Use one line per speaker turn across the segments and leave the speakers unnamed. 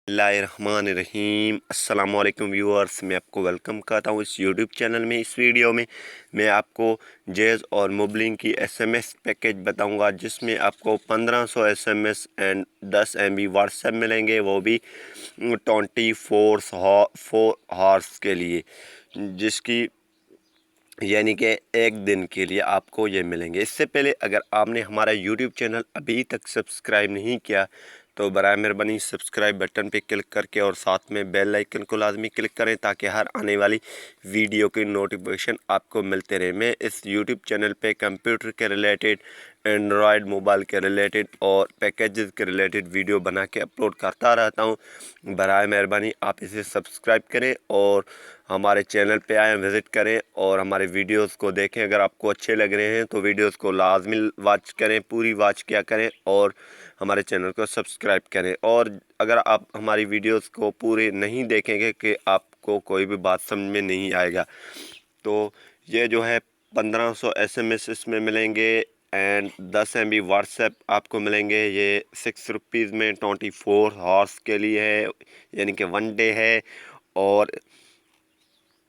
बिस्मिल्लाहिर्रहमानिर्रहीम। अस्सलाम वालेकुम व्यूअर्स, मैं आपको वेलकम करता हूँ इस यूट्यूब चैनल में। इस वीडियो में मैं आपको जेज़ और मोबलिंग की एसएमएस पैकेज बताऊंगा, जिसमें आपको 1500 एसएमएस एंड 10 MB व्हाट्सएप मिलेंगे, वो भी 24 हॉर्स के लिए, जिसकी यानी कि एक दिन के लिए आपको ये मिलेंगे। इससे पहले अगर आपने हमारा यूट्यूब चैनल अभी तक सब्सक्राइब नहीं किया तो बराए मेहरबानी सब्सक्राइब बटन पे क्लिक करके और साथ में बेल आइकन को लाजमी क्लिक करें, ताकि हर आने वाली वीडियो की नोटिफिकेशन आपको मिलते रहे। मैं इस यूट्यूब चैनल पे कंप्यूटर के रिलेटेड, एंड्रॉयड मोबाइल के रिलेटेड और पैकेजेस के रिलेटेड वीडियो बना के अपलोड करता रहता हूँ। बराए मेहरबानी आप इसे सब्सक्राइब करें और हमारे चैनल पे आएँ, विज़िट करें और हमारे वीडियोस को देखें। अगर आपको अच्छे लग रहे हैं तो वीडियोस को लाजमी वॉच करें, पूरी वॉच किया करें और हमारे चैनल को सब्सक्राइब करें। और अगर आप हमारी वीडियोस को पूरे नहीं देखेंगे कि आपको कोई भी बात समझ में नहीं आएगा। तो ये जो है 1500 एसएमएस इसमें मिलेंगे एंड 10 MB व्हाट्सएप आपको मिलेंगे। ये 6 रुपीज़ में 24 हॉर्स के लिए है, यानी कि 1 डे है। और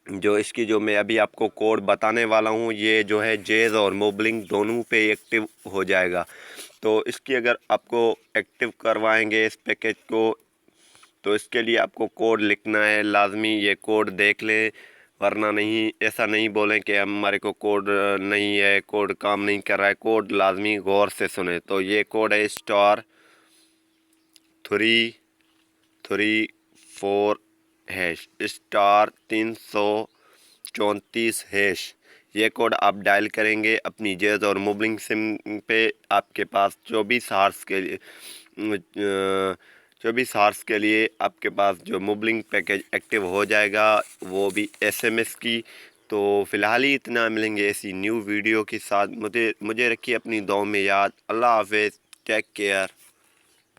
जो इसकी जो मैं अभी आपको कोड बताने वाला हूँ, ये जो है जेज़ और मोबलिंग दोनों पे एक्टिव हो जाएगा। तो इसकी अगर आपको एक्टिव करवाएंगे इस पैकेज को, तो इसके लिए आपको कोड लिखना है लाजमी। ये कोड देख लें, वरना नहीं ऐसा नहीं बोलें कि हमारे को कोड नहीं है, कोड काम नहीं कर रहा है। कोड लाजमी गौर से सुने। तो ये कोड है *334#, *334#। ये कोड आप डायल करेंगे अपनी जेज़ और मोबलिंग सिम पे। आपके पास 24 हार्स के लिए आपके पास जो मोबलिंग पैकेज एक्टिव हो जाएगा, वो भी एसएमएस की। तो फ़िलहाल ही इतना, मिलेंगे ऐसी न्यू वीडियो के साथ। मुझे रखिए अपनी दुआ में याद। अल्लाह हाफ़िज़, टेक केयर।